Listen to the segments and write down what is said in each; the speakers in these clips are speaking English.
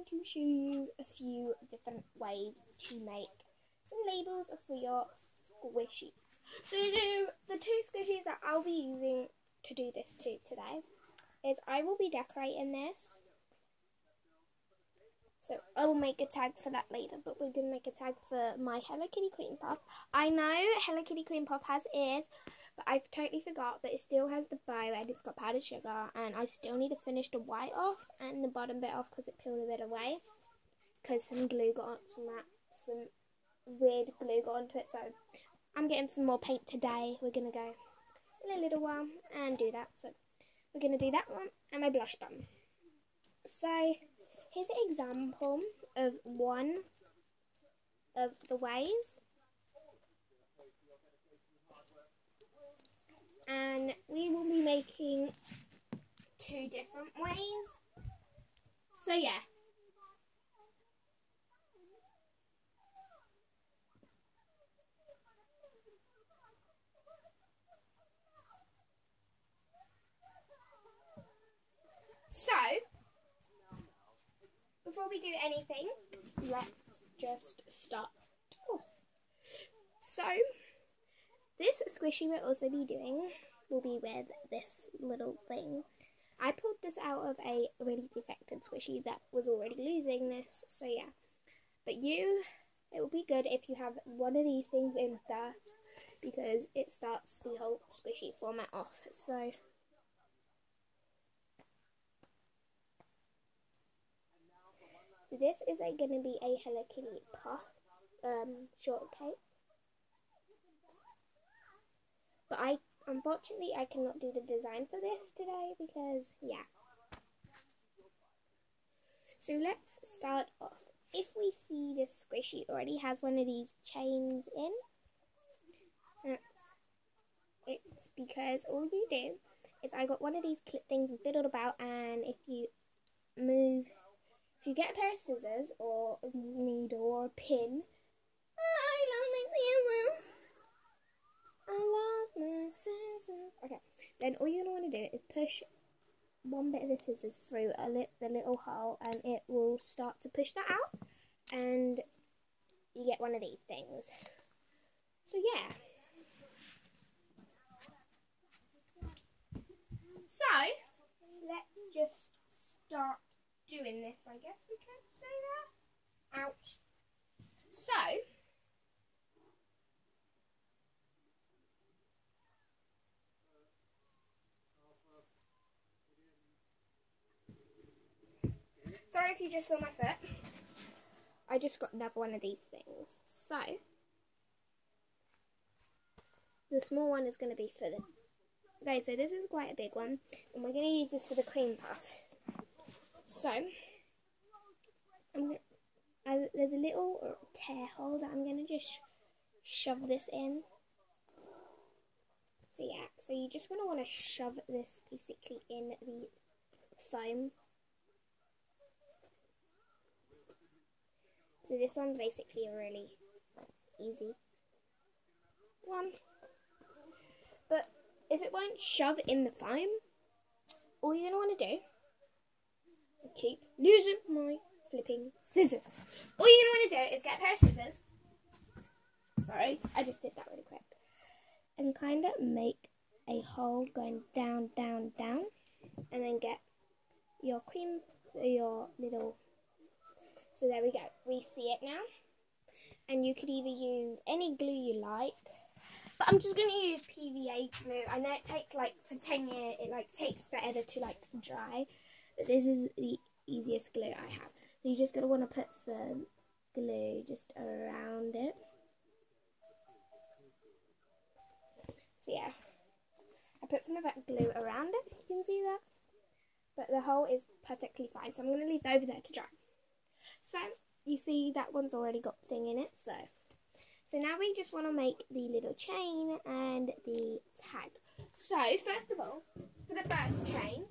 to show you a few different ways to make some labels for your squishies. So the two squishies that I'll be using to do this today is I will be decorating this. So I will make a tag for that later, but we're going to make a tag for my Hello Kitty Cream Puff. I know Hello Kitty Cream Puff has ears, but I've totally forgot, but it still has the bow and it's got powdered sugar, and I still need to finish the white off and the bottom bit off because it peeled a bit away, because some glue got on, some weird glue got onto it. So I'm getting some more paint today. We're going to go in a little while and do that. So we're going to do that one and my blush button. So here's an example of one of the ways. And we will be making two different ways. So yeah. So, before we do anything, let's just start. So, this squishy we'll also be doing will be with this little thing. I pulled this out of a really defected squishy that was already losing this, so yeah. But it will be good if you have one of these things in first, because it starts the whole squishy format off. So this is going to be a Hello Kitty Puff shortcake. But unfortunately I cannot do the design for this today because, yeah. So let's start off. If we see this squishy already has one of these chains in, it's because all you do is I got one of these clip things and fiddled about, and if you get a pair of scissors or a needle or a pin, I love my scissors. Okay, then all you're going to want to do is push one bit of the scissors through the little hole, and it will start to push that out, and you get one of these things. So yeah. So let's just start doing this, I guess we can say that. Ouch. So sorry if you just saw my foot. I just got another one of these things. So the small one is going to be for the... Okay, so this is quite a big one, and we're going to use this for the cream puff. So there's a little tear hole that I'm going to just shove this in. So yeah, so you're just going to want to shove this basically in the foam. So this one's basically a really easy one. But if it won't shove in the foam, all you're going to want to do, keep losing my flipping scissors. All you're going to want to do is get a pair of scissors. Sorry, I just did that really quick. And kind of make a hole going down, down, down. And then get your little... So there we go. We see it now. And you could either use any glue you like. But I'm just going to use PVA glue. I know it takes for 10 years, it takes forever to dry. But this is the easiest glue I have. So you're just going to want to put some glue just around it. So yeah. I put some of that glue around it. You can see that. But the hole is perfectly fine. So I'm going to leave that over there to dry. So you see that one's already got thing in it. So now we just want to make the little chain and the tag. So first of all, for the first chain,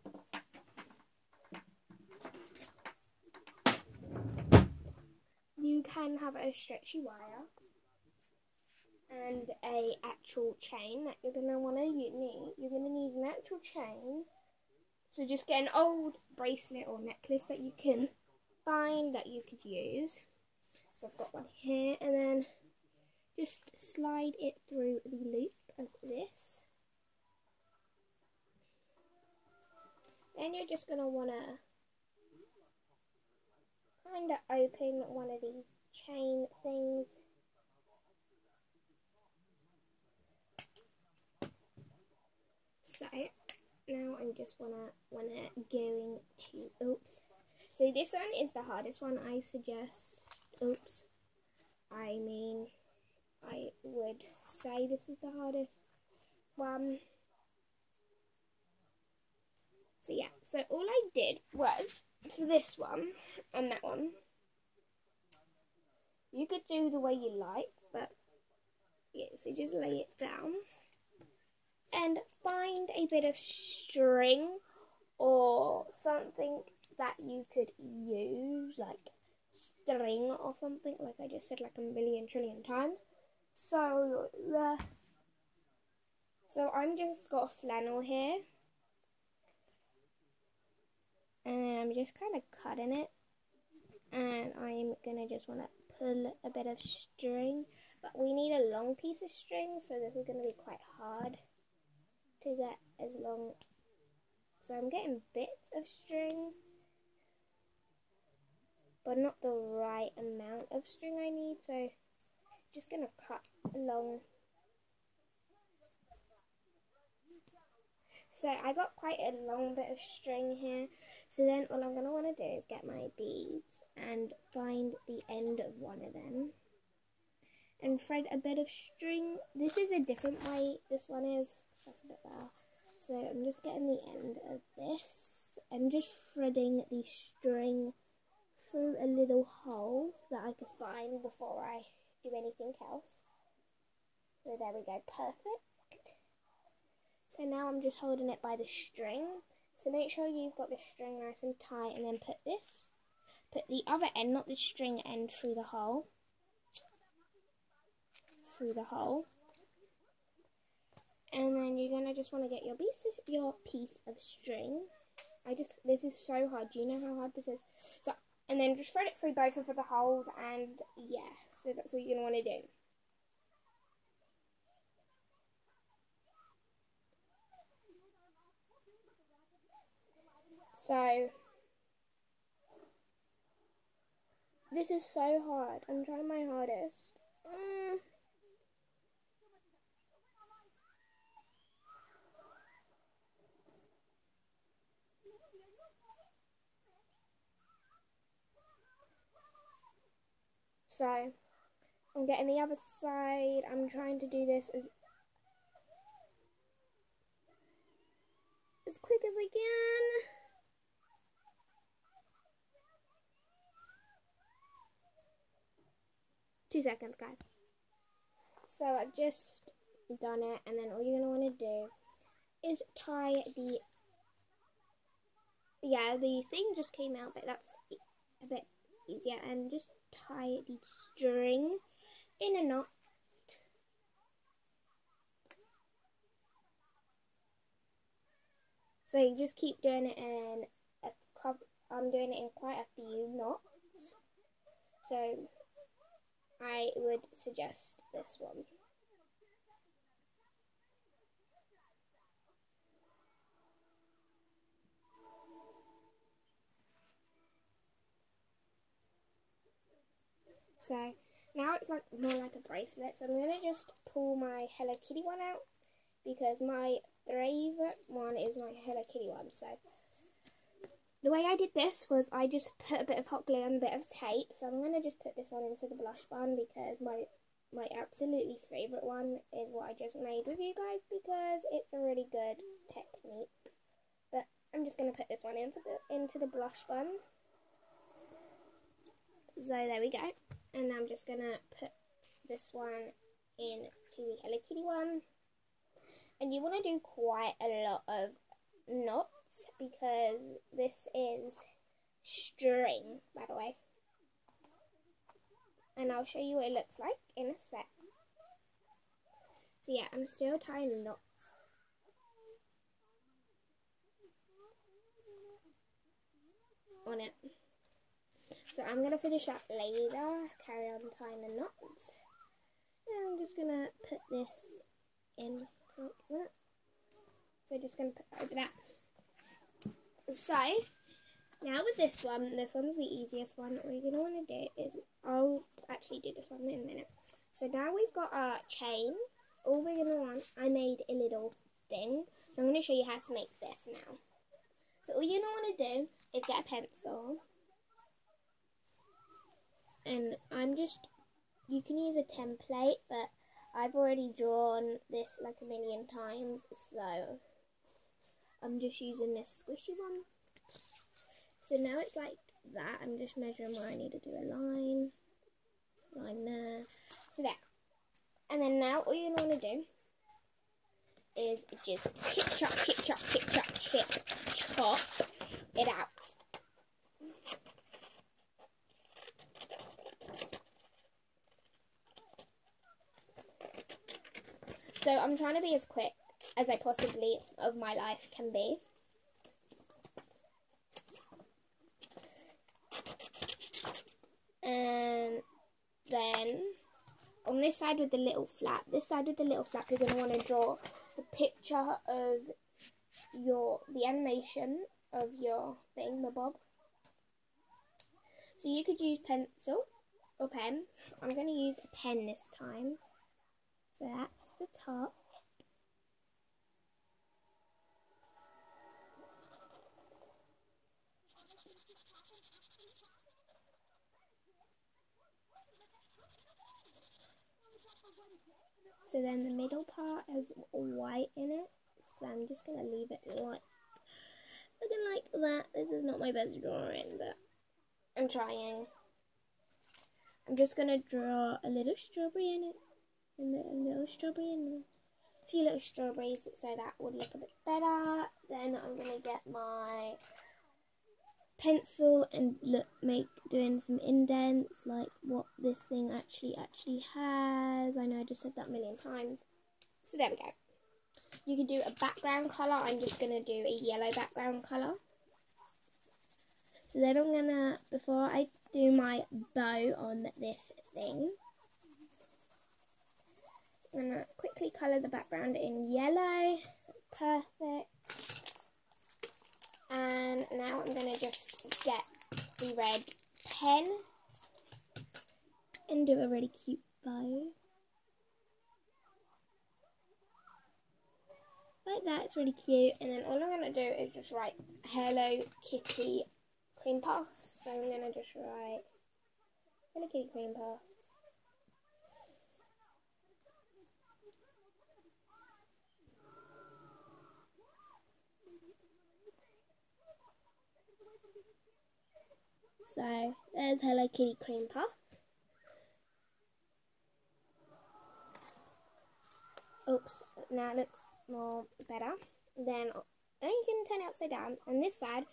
you can have a stretchy wire and a actual chain that you're going to want to need. You're going to need an actual chain. So just get an old bracelet or necklace that you can find that you could use. So I've got one here, and then just slide it through the loop of this. Then you're just going to want to kind of open one of these chain things. So now I'm just going to going to, oops. So this one is the hardest one, I suggest. Oops. I mean, I would say this is the hardest one. So yeah, so all I did was, for this one and that one, you could do the way you like, but yeah, so just lay it down and find a bit of string or something that you could use, like string or something, like I just said like a million trillion times. So I'm just got a flannel here, and I'm just kind of cutting it, and I'm gonna just want to pull a bit of string, but we need a long piece of string, so this is gonna be quite hard to get as long. So I'm getting bits of string, but not the right amount of string I need, so just gonna cut along. So I got quite a long bit of string here. So then all I'm going to want to do is get my beads and find the end of one of them. And thread a bit of string. This is a different way this one is. That's a bit better. So I'm just getting the end of this and just threading the string through a little hole that I could find before I do anything else. So there we go. Perfect. So now I'm just holding it by the string. So make sure you've got the string nice and tight, and then put the other end, not the string end, through the hole. And then you're gonna just want to get your piece of string. This is so hard. Do you know how hard this is? So, and then just thread it through both of the holes, and yeah, so that's what you're gonna want to do. So, this is so hard. I'm trying my hardest. So, I'm getting the other side. I'm trying to do this as quick as I can. Two seconds, guys. So I've just done it, and then all you're going to want to do is tie the, the thing just came out, but that's a bit easier, and just tie the string in a knot. So you just keep doing it in I'm doing it in quite a few knots. So I would suggest this one. So now it's like more like a bracelet. So I'm going to just pull my Hello Kitty one out, because my favourite one is my Hello Kitty one. So the way I did this was I just put a bit of hot glue and a bit of tape. So I'm going to just put this one into the blush bun, because my absolutely favourite one is what I just made with you guys, because it's a really good technique. But I'm just going to put this one into the blush bun. So there we go. And I'm just going to put this one into the Hello Kitty one. And you want to do quite a lot of knots, because this is string, by the way. And I'll show you what it looks like in a sec. So yeah, I'm still tying knots. On it. So I'm going to finish that later, carry on tying the knots. And I'm just going to put this in like that. So just going to put over that. So now with this one's the easiest one. What you're going to want to do is, I'll actually do this one in a minute. So now we've got our chain. All we're going to want, I made a little thing. So I'm going to show you how to make this now. So all you're going to want to do is get a pencil. And you can use a template, but I've already drawn this like a million times. So I'm just using this squishy one. So now it's like that. I'm just measuring where I need to do a line there. So there. And then now all you're going to want to do is just chip chop, chip chop, chip chop, chip chop it out. So I'm trying to be as quick as I possibly of my life can be. And then on this side with the little flap, you're going to want to draw the picture of the animation of your thing, the bob. So you could use pencil or pen. I'm going to use a pen this time. So that's the top. So then the middle part has white in it. So I'm just going to leave it like looking like that. This is not my best drawing, but I'm trying. I'm just going to draw a little strawberry in it. And a little strawberry in there. A few little strawberries so that would look a bit better. Then I'm going to get my pencil and doing some indents like what this thing actually has. I know I just said that a million times. So there we go. You can do a background colour. I'm just going to do a yellow background colour. So then I'm going to, before I do my bow on this thing, I'm going to quickly colour the background in yellow. Perfect. And now I'm going to just get the red pen and do a really cute bow. Like that, it's really cute. And then all I'm going to do is just write Hello Kitty Cream Puff. So I'm going to just write Hello Kitty Cream Puff. So there's Hello Kitty Cream Puff. Oops, now it looks more better. Then you can turn it upside down. On this side,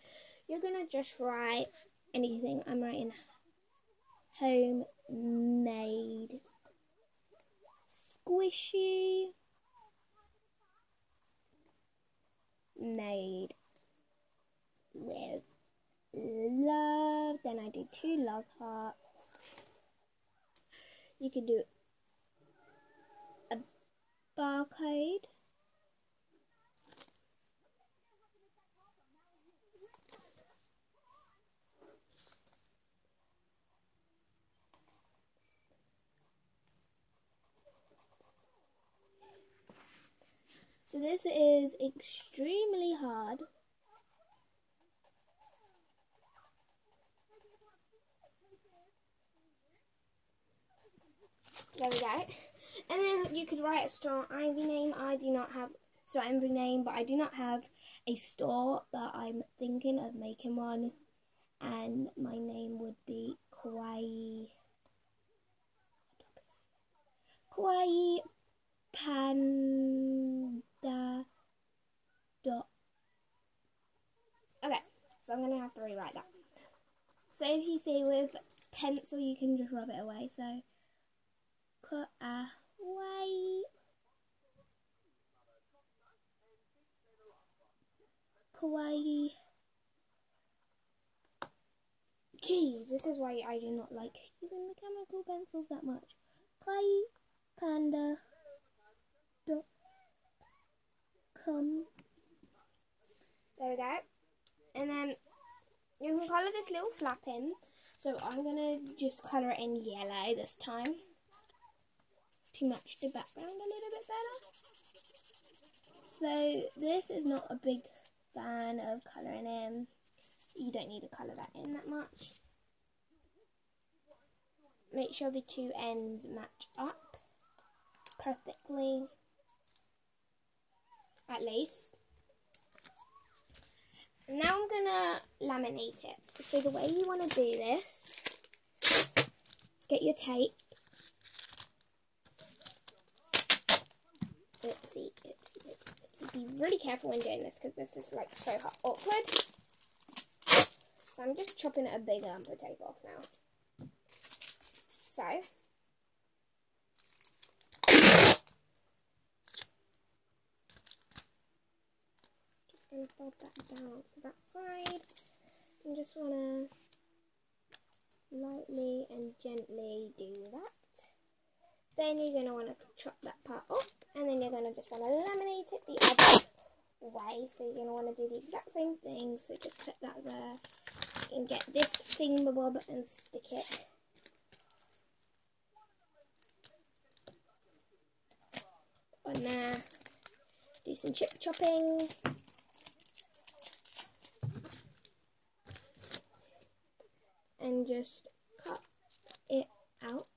you're going to just write anything. I'm writing homemade squishy made with love. Then I do 2 love hearts. You can do a barcode. So this is extremely hard. There we go. And then you could write a store Ivy name. I do not have store Ivy name, but I do not have a store, but I'm thinking of making one. And my name would be Kawaii Panda dot. Okay, so I'm gonna have to rewrite that. So if you see with pencil, you can just rub it away. So Kawaii Geez, this is why I do not like using mechanical pencils that much. KaiPanda.com. There we go. And then you can colour this little flap in. So I'm going to just colour it in yellow this time to match the background a little bit better. So this is not a big fan of colouring in. You don't need to colour that in that much. Make sure the two ends match up perfectly, at least. Now I'm going to laminate it. So the way you want to do this is get your tape. Oopsie. Be really careful when doing this because this is like so awkward. So I'm just chopping a bigger umbrella tape off now. So just going to fold that down to that side. And just want to lightly and gently do that. Then you're going to want to chop that part off, and then you're going to just want to laminate it the other way. So you're going to want to do the exact same thing. So just put that there and get this thingamabob and stick it on there. Do some chip chopping. And just cut it out.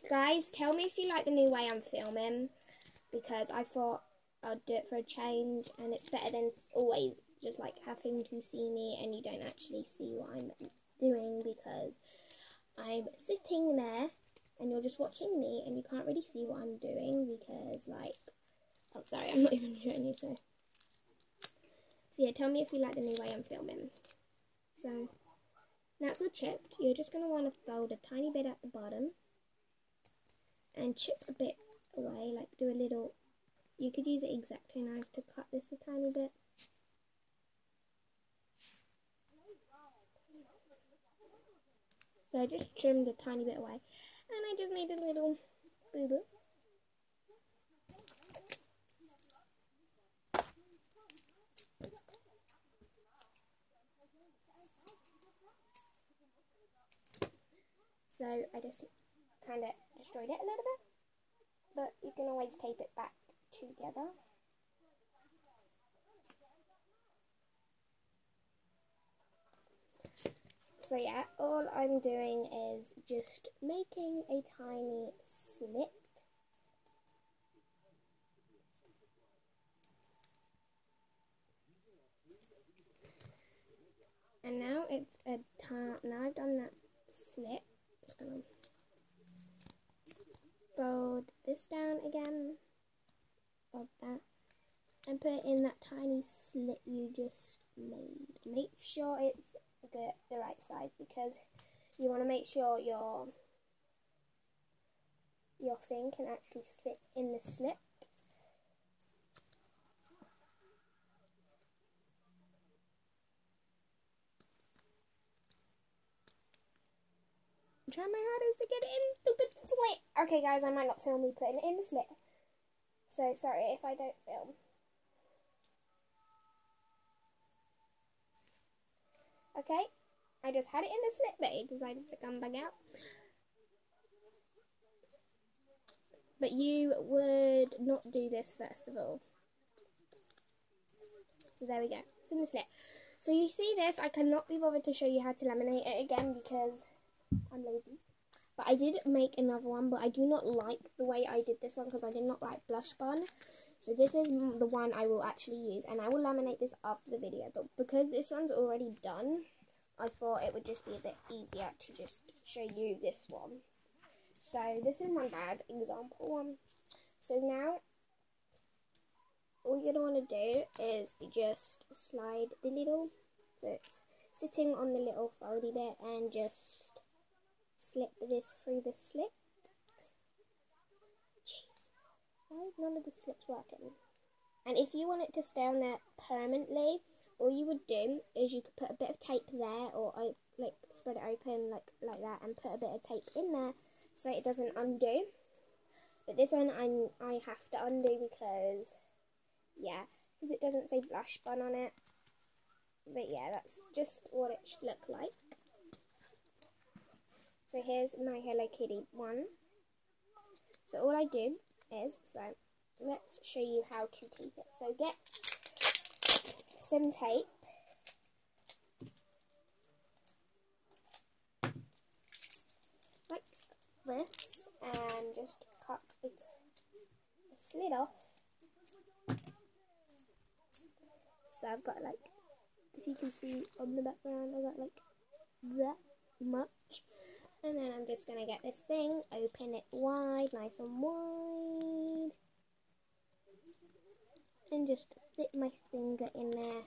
Guys, tell me if you like the new way I'm filming, because I thought I'd do it for a change, and it's better than always just like having to see me and you don't actually see what I'm doing, because I'm sitting there and you're just watching me and you can't really see what I'm doing because like, oh sorry, I'm not even showing you, so yeah, tell me if you like the new way I'm filming. So now it's all chipped, you're just going to want to fold a tiny bit at the bottom and chip a bit away, like do a little, you could use an X-Acto knife to cut this a tiny bit. So I just trimmed a tiny bit away, and I just made a little boo-boo. So I just kind of destroyed it a little bit, but you can always tape it back together. So yeah, all I'm doing is just making a tiny slit. And now it's a time. Now I've done that slit. Just gonna fold this down again. Fold that. And put it in that tiny slit you just made. Make sure it's the right size, because you want to make sure your thing can actually fit in the slit. I'm trying my hardest to get it in the stupid slit. Okay guys, I might not film me putting it in the slit, so sorry if I don't film. Okay, I just had it in the slit, but it decided to come back out. But you would not do this first of all. So there we go, it's in the slit. So you see this, I cannot be bothered to show you how to laminate it again because I'm lazy. But I did make another one, but I do not like the way I did this one because I did not like Blush Bun. So this is the one I will actually use, and I will laminate this after the video. But because this one's already done, I thought it would just be a bit easier to just show you this one. So this is my bad example one. So now, all you're going to want to do is just slide the little, so it's sitting on the little foldy bit, and just slip this through the slit. Jeez, why is none of the slits working? And if you want it to stay on there permanently, all you would do is you could put a bit of tape there, or like spread it open like that, and put a bit of tape in there so it doesn't undo. But this one I have to undo because it doesn't say Blush Bun on it. But yeah, that's just what it should look like. So here's my Hello Kitty one. So all I do is, let's show you how to tape it. So get some tape. Like this. And just cut it slit off. So I've got, like, if you can see on the background, I've got like that much. And then I'm just going to get this thing, open it wide, nice and wide. And just dip my finger in there.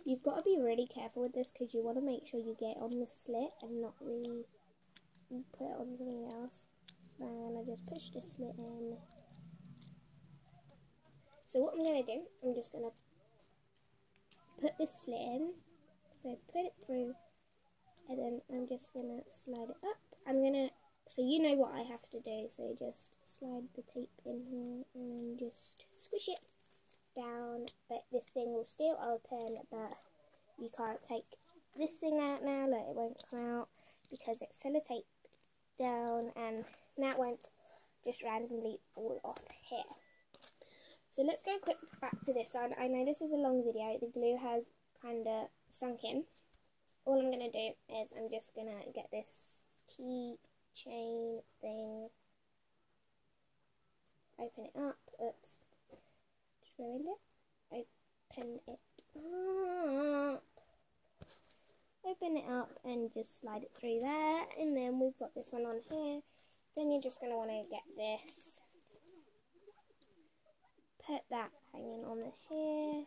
You've got to be really careful with this because you want to make sure you get it on the slit and not really put it on something else. So I'm going to just push the slit in. So what I'm going to do, I'm just going to put this slit in. So put it through, and then I'm just going to slide it up. So you know what I have to do, so just slide the tape in here and then just squish it down, but this thing will still open, but you can't take this thing out now, like it won't come out because it's sellotape down, and now it won't just randomly fall off here. So let's go quick back to this one. I know this is a long video, the glue has kind of sunk in. All I'm going to do is I'm just going to get this key chain thing, open it up, oops, just ruined it, open it up and just slide it through there, and then we've got this one on here. Then you're just going to want to get this, put that hanging on here,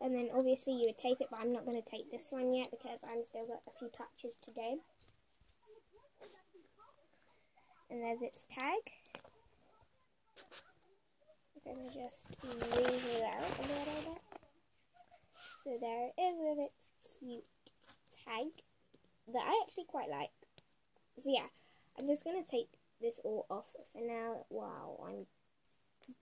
and then obviously you would tape it, but I'm not going to tape this one yet because I'm still got a few touches to do. And there's its tag. I'm going to just move it out a little bit. So there it is with its cute tag that I actually quite like. So yeah, I'm just going to take this all off for now while I'm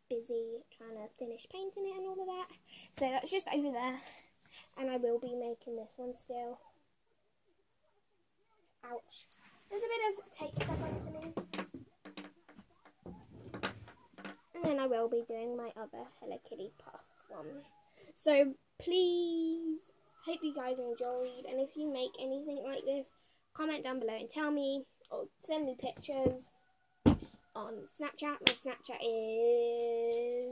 busy trying to finish painting it and all of that. So that's just over there, and I will be making this one still. Ouch. There's a bit of tape stuck onto me. And then I will be doing my other Hello Kitty puff one. So please, hope you guys enjoyed, and if you make anything like this, comment down below and tell me, or send me pictures on Snapchat. My Snapchat is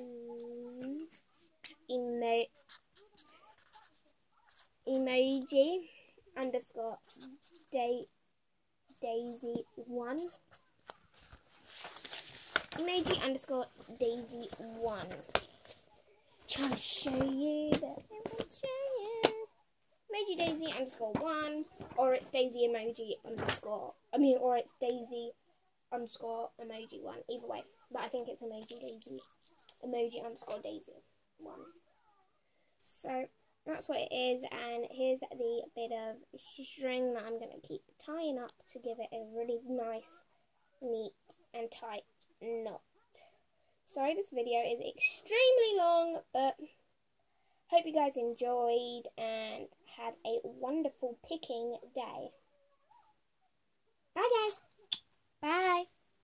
emoji_daisy1. Emoji_daisy1. Trying to show you that I can show you. Emoji daisy_1, or it's daisy emoji underscore. Or it's daisy_emoji1. Either way, but I think it's emoji_daisy1. So that's what it is, and here's the bit of string that I'm going to keep tying up to give it a really nice, neat and tight knot. Sorry this video is extremely long, but hope you guys enjoyed and have a wonderful picking day. Bye guys. Bye.